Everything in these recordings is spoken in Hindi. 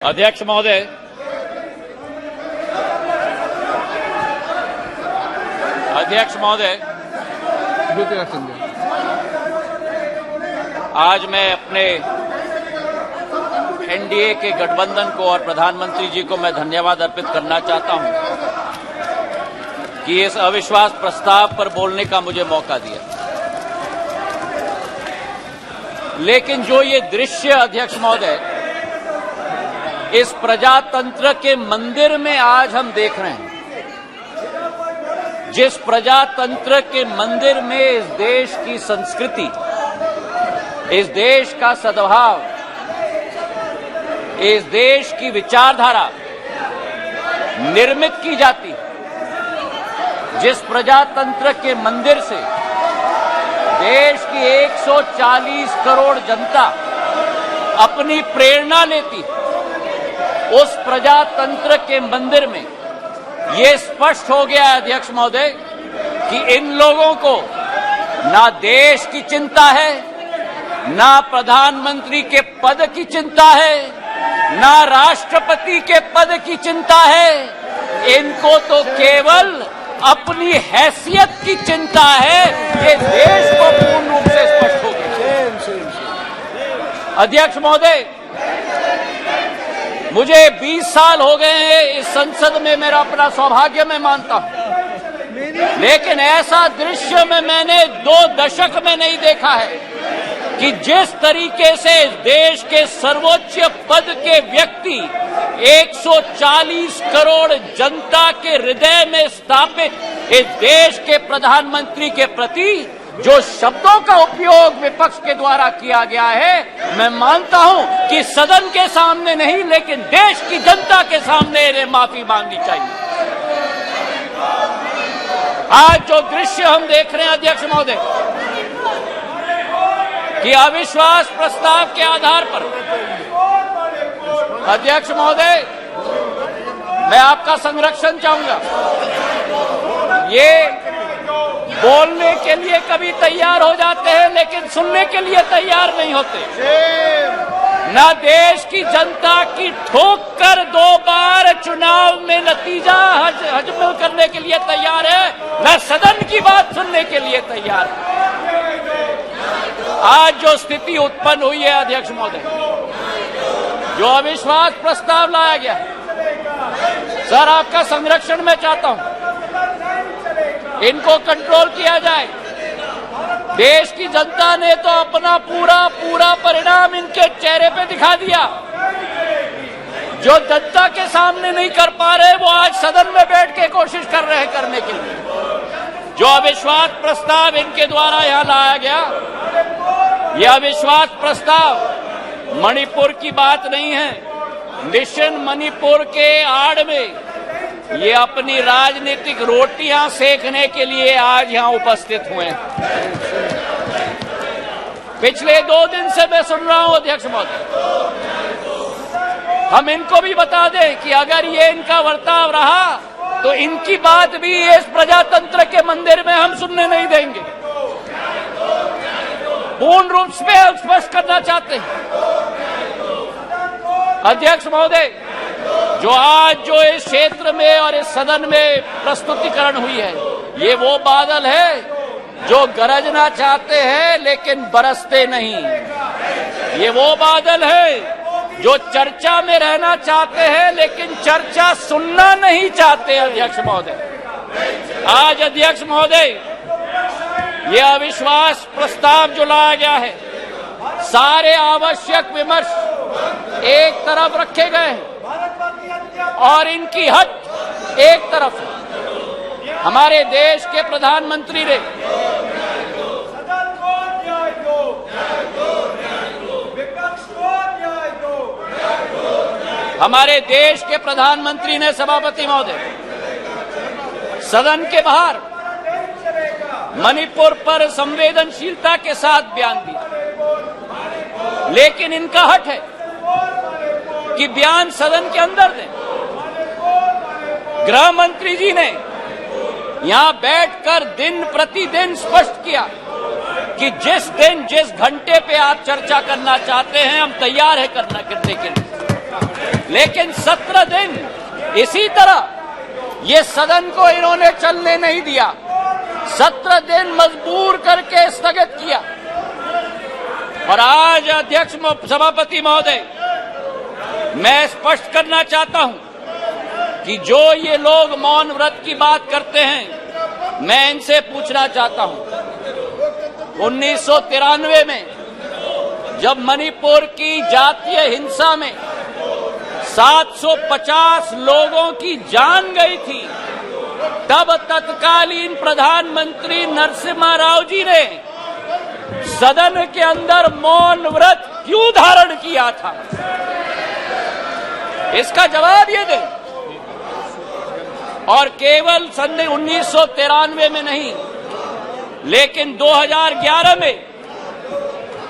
अध्यक्ष महोदय, आज मैं अपने एनडीए के गठबंधन को और प्रधानमंत्री जी को मैं धन्यवाद अर्पित करना चाहता हूं कि इस अविश्वास प्रस्ताव पर बोलने का मुझे मौका दिया। लेकिन जो ये दृश्य अध्यक्ष महोदय इस प्रजातंत्र के मंदिर में आज हम देख रहे हैं, जिस प्रजातंत्र के मंदिर में इस देश की संस्कृति, इस देश का सद्भाव, इस देश की विचारधारा निर्मित की जाती है, जिस प्रजातंत्र के मंदिर से देश की 140 करोड़ जनता अपनी प्रेरणा लेती है, उस प्रजातंत्र के मंदिर में ये स्पष्ट हो गया है अध्यक्ष महोदय कि इन लोगों को ना देश की चिंता है, ना प्रधानमंत्री के पद की चिंता है, ना राष्ट्रपति के पद की चिंता है। इनको तो केवल अपनी हैसियत की चिंता है। ये देश को पूर्ण रूप से स्पष्ट हो गया। अध्यक्ष महोदय, मुझे 20 साल हो गए हैं इस संसद में, मेरा अपना सौभाग्य मैं मानता हूं, लेकिन ऐसा दृश्य में मैंने 2 दशक में नहीं देखा है कि जिस तरीके से देश के सर्वोच्च पद के व्यक्ति 140 करोड़ जनता के हृदय में स्थापित इस देश के प्रधानमंत्री के प्रति जो शब्दों का उपयोग विपक्ष के द्वारा किया गया है, मैं मानता हूं कि सदन के सामने नहीं लेकिन देश की जनता के सामने इन्हें माफी मांगनी चाहिए। आज जो दृश्य हम देख रहे हैं अध्यक्ष महोदय कि अविश्वास प्रस्ताव के आधार पर, अध्यक्ष महोदय मैं आपका संरक्षण चाहूंगा। ये बोलने के लिए कभी तैयार हो जाते हैं लेकिन सुनने के लिए तैयार नहीं होते। ना देश की जनता की ठोक कर 2 बार चुनाव में नतीजा हजम करने के लिए तैयार है, ना सदन की बात सुनने के लिए तैयार है। आज जो स्थिति उत्पन्न हुई है अध्यक्ष महोदय, जो अविश्वास प्रस्ताव लाया गया, सर आपका संरक्षण मैं चाहता हूं, इनको कंट्रोल किया जाए। देश की जनता ने तो अपना पूरा परिणाम इनके चेहरे पे दिखा दिया। जो जनता के सामने नहीं कर पा रहे वो आज सदन में बैठ के कोशिश कर रहे हैं करने के लिए। जो अविश्वास प्रस्ताव इनके द्वारा यहां लाया गया, यह अविश्वास प्रस्ताव मणिपुर की बात नहीं है। मिशन मणिपुर के आड़ में ये अपनी राजनीतिक रोटियां सेकने के लिए आज यहां उपस्थित हुए हैं। पिछले 2 दिन से मैं सुन रहा हूं अध्यक्ष महोदय, हम इनको भी बता दें कि अगर ये इनका वर्ताव रहा तो इनकी बात भी इस प्रजातंत्र के मंदिर में हम सुनने नहीं देंगे। पूर्ण रूप से स्पष्ट करना चाहते हैं अध्यक्ष महोदय, जो आज जो इस क्षेत्र में और इस सदन में प्रस्तुतिकरण हुई है, ये वो बादल है जो गरजना चाहते हैं लेकिन बरसते नहीं। ये वो बादल है जो चर्चा में रहना चाहते हैं लेकिन चर्चा सुनना नहीं चाहते। अध्यक्ष महोदय, आज अध्यक्ष महोदय ये अविश्वास प्रस्ताव जो लाया गया है, सारे आवश्यक विमर्श एक तरफ रखे गए हैं और इनकी हट एक तरफ है। हमारे देश के प्रधानमंत्री ने सभापति महोदय सदन के बाहर मणिपुर पर संवेदनशीलता के साथ बयान दिया, लेकिन इनका हट है कि बयान सदन के अंदर दें। गृह मंत्री जी ने यहां बैठकर दिन प्रतिदिन स्पष्ट किया कि जिस दिन जिस घंटे पे आप चर्चा करना चाहते हैं हम तैयार है करने के लिए। लेकिन 17 दिन इसी तरह ये सदन को इन्होंने चलने नहीं दिया। 17 दिन मजबूर करके स्थगित किया। और आज अध्यक्ष सभापति महोदय, मैं स्पष्ट करना चाहता हूं कि जो ये लोग मौन व्रत की बात करते हैं, मैं इनसे पूछना चाहता हूं 1993 में जब मणिपुर की जातीय हिंसा में 750 लोगों की जान गई थी, तब तत्कालीन प्रधानमंत्री नरसिम्हा राव जी ने सदन के अंदर मौन व्रत क्यों धारण किया था? इसका जवाब ये दें। और केवल सन 1993 में नहीं, लेकिन 2011 में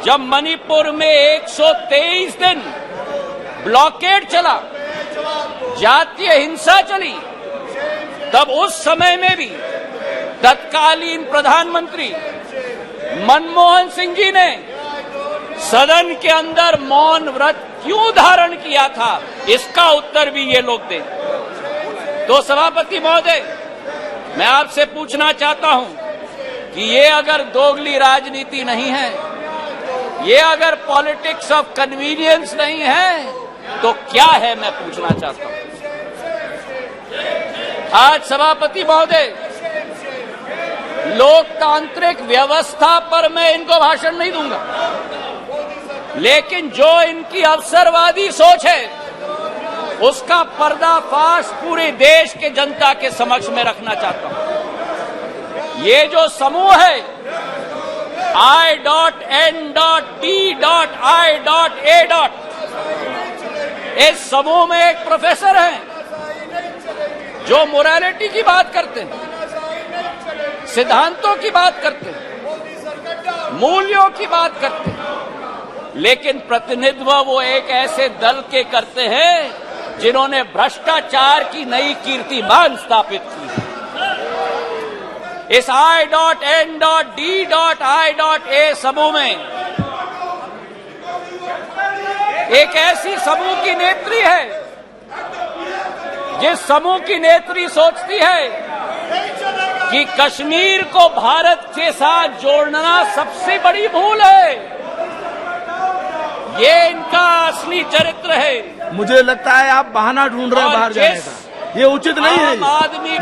जब मणिपुर में 123 दिन ब्लॉकेड चला, जातीय हिंसा चली, तब उस समय में भी तत्कालीन प्रधानमंत्री मनमोहन सिंह जी ने सदन के अंदर मौन व्रत क्यों धारण किया था? इसका उत्तर भी ये लोग दें। तो सभापति महोदय, मैं आपसे पूछना चाहता हूं कि ये अगर दोगली राजनीति नहीं है, ये अगर पॉलिटिक्स ऑफ कन्वीनियंस नहीं है, तो क्या है? मैं पूछना चाहता हूं। आज सभापति महोदय, लोकतांत्रिक व्यवस्था पर मैं इनको भाषण नहीं दूंगा, लेकिन जो इनकी अवसरवादी सोच है, उसका पर्दाफाश पूरे देश के जनता के समक्ष में रखना चाहता हूं। ये जो समूह है I.N.D.I.A. इस समूह में एक प्रोफेसर हैं जो मोरालिटी की बात करते हैं, सिद्धांतों की बात करते हैं, मूल्यों की बात करते हैं, लेकिन प्रतिनिधित्व वो एक ऐसे दल के करते हैं जिन्होंने भ्रष्टाचार की नई कीर्तिमान स्थापित की है। इस I.N.D.I.A. समूह में एक ऐसी समूह की नेत्री है, जिस समूह की नेत्री सोचती है कि कश्मीर को भारत के साथ जोड़ना सबसे बड़ी भूल है। ये इनका असली चरित्र है। मुझे लगता है आप बहाना ढूंढ रहे हैं बाहर जाने का। ये उचित नहीं है,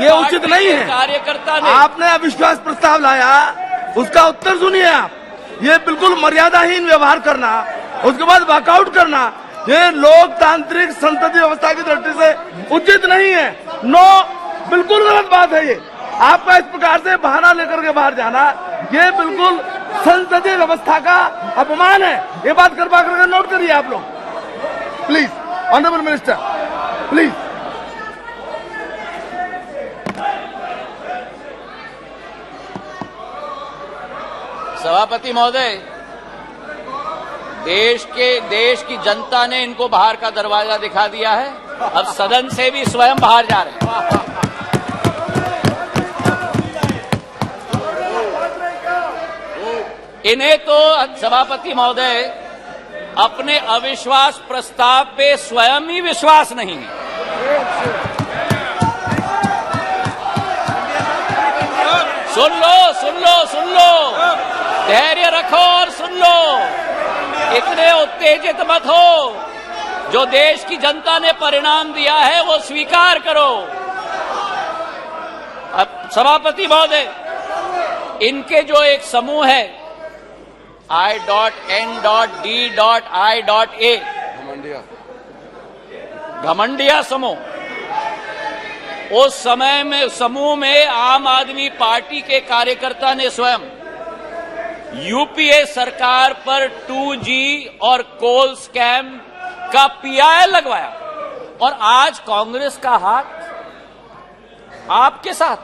ये उचित नहीं है। कार्यकर्ता ने आपने अविश्वास प्रस्ताव लाया, उसका उत्तर सुनिए आप। ये बिल्कुल मर्यादाहीन व्यवहार करना, उसके बाद वॉकआउट करना, ये लोकतांत्रिक संसदीय व्यवस्था की दृष्टि से उचित नहीं है। नो, बिल्कुल गलत बात है ये। आपका इस प्रकार से बहाना लेकर के बाहर जाना, ये बिल्कुल संसदीय व्यवस्था का अपमान है। ये बात कृपा करके नोट करिए आप लोग, प्लीज। Honourable minister, please. सभापति महोदय, देश की जनता ने इनको बाहर का दरवाजा दिखा दिया है। अब सदन से भी स्वयं बाहर जा रहे हैं। इन्हें तो सभापति महोदय अपने अविश्वास प्रस्ताव पे स्वयं ही विश्वास नहीं है। सुन लो, धैर्य रखो और सुन लो। इतने उत्तेजित मत हो। जो देश की जनता ने परिणाम दिया है वो स्वीकार करो। अब सभापति महोदय, इनके जो एक समूह है I.N.D.I.A. घमंडिया समूह, उस समय में समूह में आम आदमी पार्टी के कार्यकर्ता ने स्वयं यूपीए सरकार पर 2G और कोल स्कैम का PI लगवाया, और आज कांग्रेस का हाथ आपके साथ।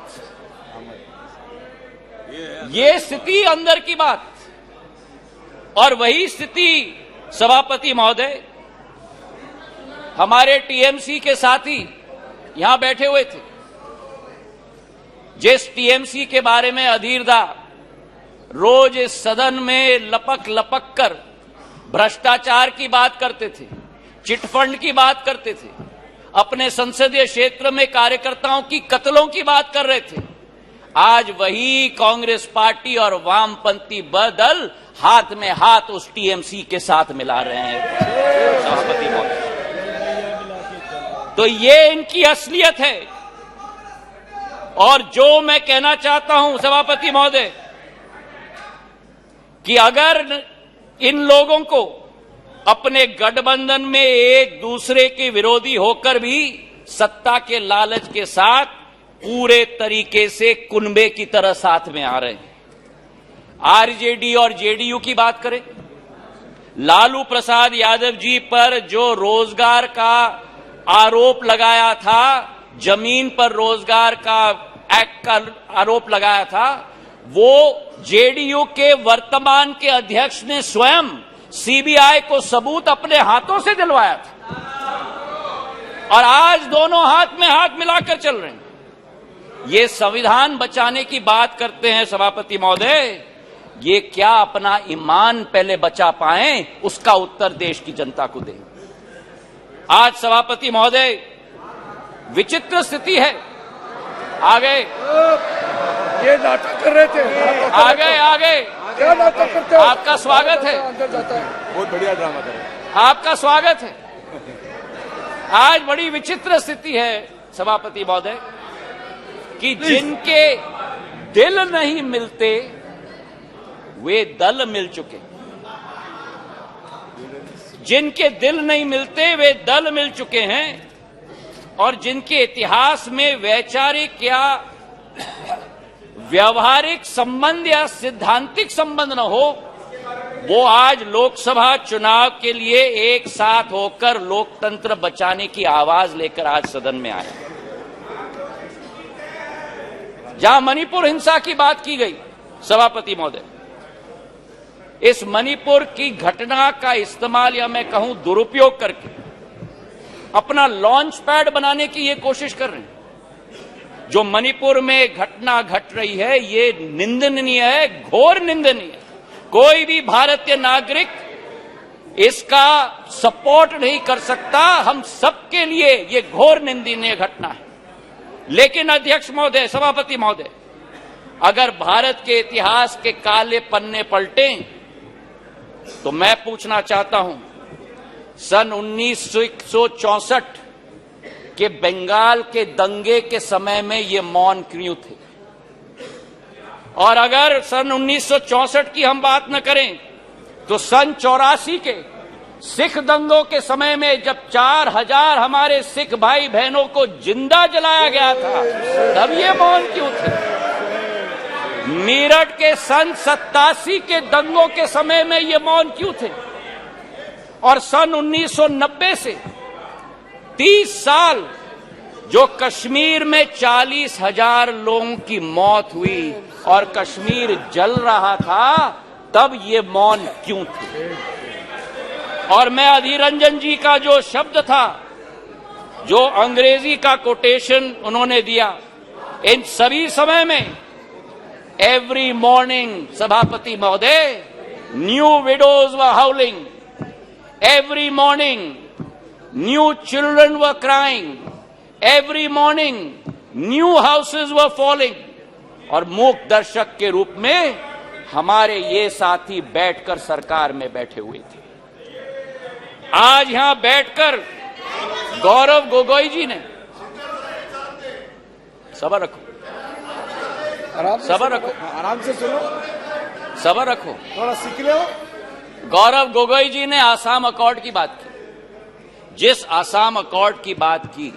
ये स्थिति अंदर की बात। और वही स्थिति सभापति महोदय, हमारे टीएमसी के साथी यहां बैठे हुए थे, जिस टीएमसी के बारे में अधीर दा रोज इस सदन में लपक कर भ्रष्टाचार की बात करते थे, चिटफंड की बात करते थे, अपने संसदीय क्षेत्र में कार्यकर्ताओं की कत्लों की बात कर रहे थे। आज वही कांग्रेस पार्टी और वामपंथी दल हाथ में हाथ उस टीएमसी के साथ मिला रहे हैं सभापति महोदय। तो ये इनकी असलियत है। और जो मैं कहना चाहता हूं सभापति महोदय कि अगर इन लोगों को अपने गठबंधन में एक दूसरे के विरोधी होकर भी सत्ता के लालच के साथ पूरे तरीके से कुनबे की तरह साथ में आ रहे हैं। आरजेडी और जेडीयू की बात करें, लालू प्रसाद यादव जी पर जो रोजगार का आरोप लगाया था, जमीन पर रोजगार का एक्ट का आरोप लगाया था, वो जेडीयू के वर्तमान के अध्यक्ष ने स्वयं सीबीआई को सबूत अपने हाथों से दिलवाया था। और आज दोनों हाथ में हाथ मिलाकर चल रहे हैं। ये संविधान बचाने की बात करते हैं सभापति महोदय, ये क्या अपना ईमान पहले बचा पाएं, उसका उत्तर देश की जनता को दें। आज सभापति महोदय विचित्र स्थिति है। आ गए, ये नाटक कर रहे थे, आ गए क्या नाटक करते हो? आपका स्वागत है, अंदर जाता है, बहुत बढ़िया ड्रामा कर रहे हैं। आपका स्वागत है। आज बड़ी विचित्र स्थिति है सभापति महोदय कि जिनके दिल नहीं मिलते वे दल मिल चुके, जिनके दिल नहीं मिलते वे दल मिल चुके हैं। और जिनके इतिहास में वैचारिक या व्यवहारिक संबंध या सिद्धांतिक संबंध न हो, वो आज लोकसभा चुनाव के लिए एक साथ होकर लोकतंत्र बचाने की आवाज लेकर आज सदन में आए। जहां मणिपुर हिंसा की बात की गई सभापति महोदय, इस मणिपुर की घटना का इस्तेमाल या मैं कहूं दुरुपयोग करके अपना लॉन्च पैड बनाने की ये कोशिश कर रहे हैं। जो मणिपुर में घटना घट रही है ये निंदनीय है, घोर निंदनीय है। कोई भी भारतीय नागरिक इसका सपोर्ट नहीं कर सकता। हम सबके लिए ये घोर निंदनीय घटना है। लेकिन अध्यक्ष महोदय, सभापति महोदय, अगर भारत के इतिहास के काले पन्ने पलटें तो मैं पूछना चाहता हूं, सन 1964 के बंगाल के दंगे के समय में ये मौन क्यों थे? और अगर सन 1964 की हम बात न करें तो सन 84 के सिख दंगों के समय में जब 4000 हमारे सिख भाई बहनों को जिंदा जलाया गया था, तब ये मौन क्यों थे? मेरठ के सन 87 के दंगों के समय में ये मौन क्यों थे? और सन 1990 से 30 साल जो कश्मीर में 40,000 लोगों की मौत हुई और कश्मीर जल रहा था, तब ये मौन क्यों थे? और मैं अधीर रंजन जी का जो शब्द था, जो अंग्रेजी का कोटेशन उन्होंने दिया, इन सभी समय में एवरी मॉर्निंग सभापति महोदय new widows were हाउलिंग, every morning new children were crying, every morning new houses were falling. और मूक दर्शक के रूप में हमारे ये साथी बैठकर सरकार में बैठे हुए थे। आज यहां बैठकर गौरव गोगोई जी ने, सबर रखो, सबर रखो, आराम से सुनो, सबर रखो, थोड़ा सीख लो। गौरव गोगोई जी ने आसाम अकॉर्ड की बात की। जिस आसाम अकॉर्ड की बात की,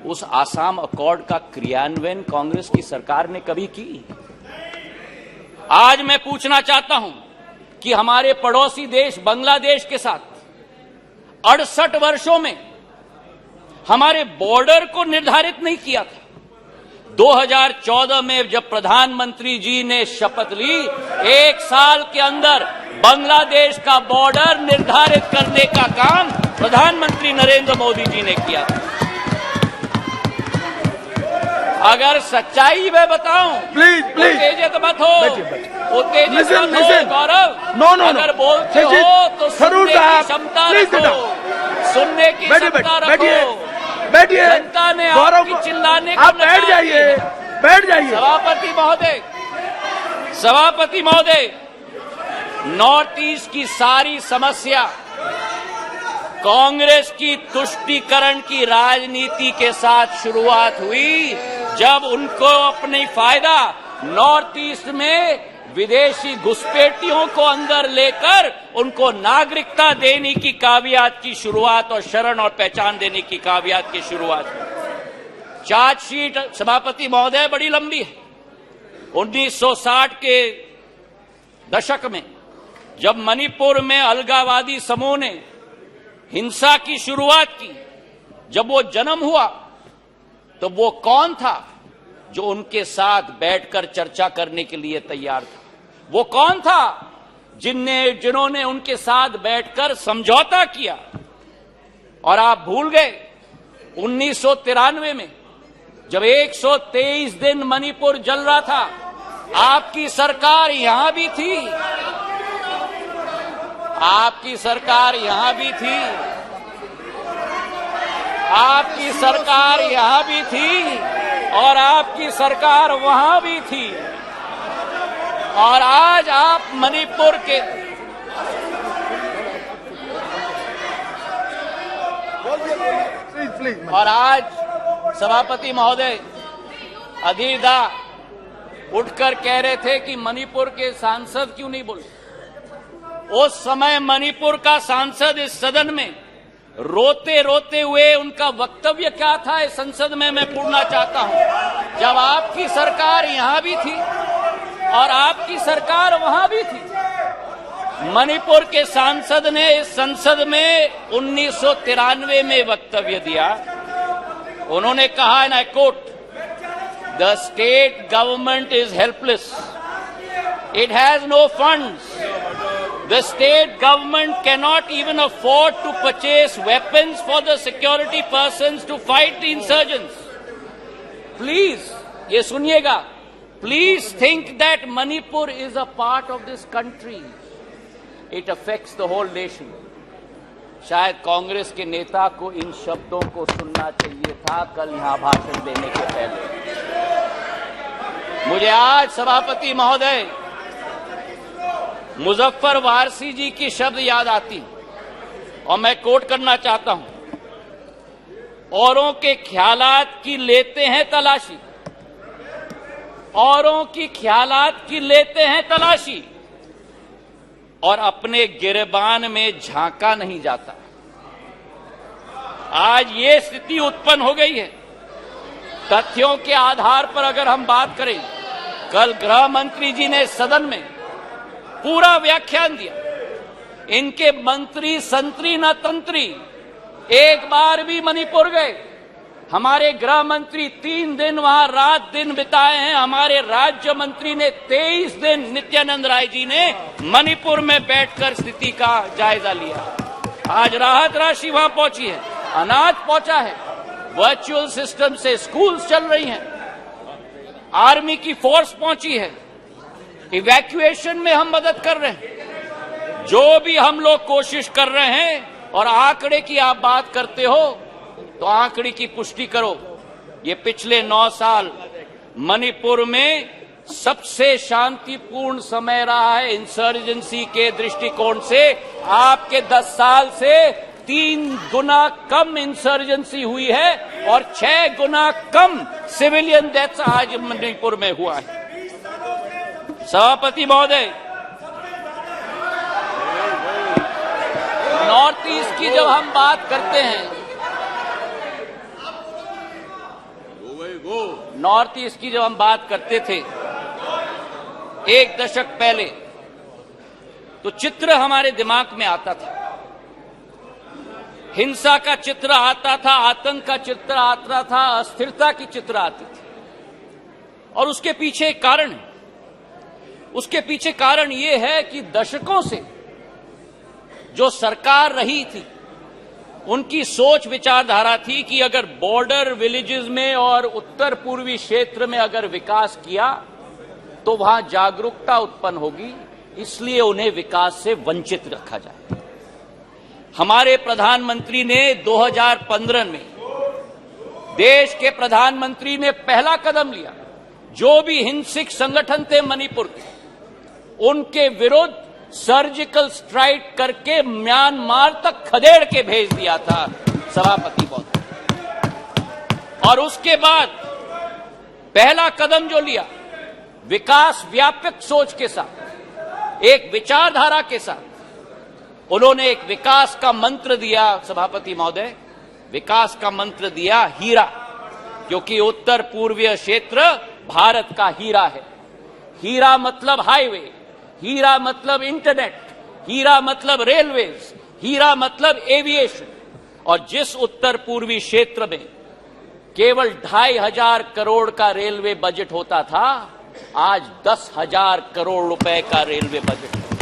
उस आसाम अकॉर्ड का क्रियान्वयन कांग्रेस की सरकार ने कभी की? आज मैं पूछना चाहता हूं कि हमारे पड़ोसी देश बांग्लादेश के साथ 68 वर्षों में हमारे बॉर्डर को निर्धारित नहीं किया था। 2014 में जब प्रधानमंत्री जी ने शपथ ली, 1 साल के अंदर बांग्लादेश का बॉर्डर निर्धारित करने का काम प्रधानमंत्री नरेंद्र मोदी जी ने किया था। अगर सच्चाई मैं बताऊं, प्लीज प्लीज उत्तेजित मत हो, उत्तेजित मत हो गौरव। नो नो, अगर बोलते हो तो सुनने की क्षमता रखो। सुनने की बैठिए क्षमता बैठिए रखो। बैठिए। जनता ने गौरव आपकी चिल्लाने को आप बैठ जाइए, बैठ जाइए। सभापति महोदय, नॉर्थ ईस्ट की सारी समस्या कांग्रेस की तुष्टीकरण की राजनीति के साथ शुरुआत हुई, जब उनको अपनी फायदा नॉर्थ ईस्ट में विदेशी घुसपैठियों को अंदर लेकर उनको नागरिकता देने की कावियात की शुरुआत और शरण और पहचान देने की कावियात की शुरुआत। चार्जशीट सभापति महोदय बड़ी लंबी है। 1960 के दशक में जब मणिपुर में अलगाववादी समूह ने हिंसा की शुरुआत की, जब वो जन्म हुआ तो वो कौन था जो उनके साथ बैठकर चर्चा करने के लिए तैयार था? वो कौन था जिन्होंने उनके साथ बैठकर समझौता किया? और आप भूल गए 1993 में जब 123 दिन मणिपुर जल रहा था, आपकी सरकार यहां भी थी, आपकी सरकार यहां भी थी, आपकी सरकार यहां भी थी और आपकी सरकार वहां भी थी। और आज आप मणिपुर के और आज सभापति महोदय अधीर दा उठकर कह रहे थे कि मणिपुर के सांसद क्यों नहीं बोले। उस समय मणिपुर का सांसद इस सदन में रोते रोते हुए उनका वक्तव्य क्या था इस संसद में मैं पूछना चाहता हूं। जब आपकी सरकार यहां भी थी और आपकी सरकार वहां भी थी, मणिपुर के सांसद ने इस संसद में 1993 में वक्तव्य दिया। उन्होंने कहा, and I quote, the state government is helpless, it has no funds, the state government cannot even afford to purchase weapons for the security persons to fight the insurgents. Please, ये सुनिएगा, please think that Manipur is a part of this country. It affects the whole nation. शायद कांग्रेस के नेता को इन शब्दों को सुनना चाहिए था कल यहां भाषण देने के पहले। मुझे आज सभापति महोदय मुजफ्फर वारसी जी की शब्द याद आती और मैं कोट करना चाहता हूं, औरों के ख्यालात की लेते हैं तलाशी, औरों की ख्यालात की लेते हैं तलाशी और अपने गिरबान में झांका नहीं जाता। आज ये स्थिति उत्पन्न हो गई है। तथ्यों के आधार पर अगर हम बात करें, कल गृह मंत्री जी ने सदन में पूरा व्याख्यान दिया। इनके मंत्री संतरी न तंत्री एक बार भी मणिपुर गए। हमारे गृह मंत्री 3 दिन वहां रात दिन बिताए हैं। हमारे राज्य मंत्री ने 23 दिन, नित्यानंद राय जी ने मणिपुर में बैठकर स्थिति का जायजा लिया। आज राहत राशि वहां पहुंची है, अनाज पहुंचा है, वर्चुअल सिस्टम से स्कूल्स चल रही हैं, आर्मी की फोर्स पहुंची है, इवैक्यूएशन में हम मदद कर रहे हैं। जो भी हम लोग कोशिश कर रहे हैं, और आंकड़े की आप बात करते हो तो आंकड़े की पुष्टि करो। ये पिछले 9 साल मणिपुर में सबसे शांतिपूर्ण समय रहा है इंसर्जेंसी के दृष्टिकोण से। आपके 10 साल से 3 गुना कम इंसर्जेंसी हुई है और 6 गुना कम सिविलियन डेथ्स आज मणिपुर में हुआ है। सभापति महोदय, नॉर्थ ईस्ट की जब हम बात करते हैं, नॉर्थ ईस्ट की जब हम बात करते थे 1 दशक पहले, तो चित्र हमारे दिमाग में आता था। हिंसा का चित्र आता था, आतंक का चित्र आता था, अस्थिरता की चित्र आती थी। और उसके पीछे एक कारण है। उसके पीछे कारण यह है कि दशकों से जो सरकार रही थी, उनकी सोच विचारधारा थी कि अगर बॉर्डर विलेजेस में और उत्तर पूर्वी क्षेत्र में अगर विकास किया तो वहां जागरूकता उत्पन्न होगी, इसलिए उन्हें विकास से वंचित रखा जाए। हमारे प्रधानमंत्री ने 2015 में देश के प्रधानमंत्री ने पहला कदम लिया। जो भी हिंसक संगठन थे मणिपुर के, उनके विरुद्ध सर्जिकल स्ट्राइक करके म्यांमार तक खदेड़ के भेज दिया था सभापति महोदय। और उसके बाद पहला कदम जो लिया, विकास व्यापक सोच के साथ, एक विचारधारा के साथ, उन्होंने एक विकास का मंत्र दिया सभापति महोदय, विकास का मंत्र दिया हीरा, क्योंकि उत्तर पूर्वीय क्षेत्र भारत का हीरा है। हीरा मतलब हाईवे, हीरा मतलब इंटरनेट, हीरा मतलब रेलवेज, हीरा मतलब एविएशन। और जिस उत्तर पूर्वी क्षेत्र में केवल 2,500 करोड़ का रेलवे बजट होता था, आज 10,000 करोड़ रुपए का रेलवे बजट है।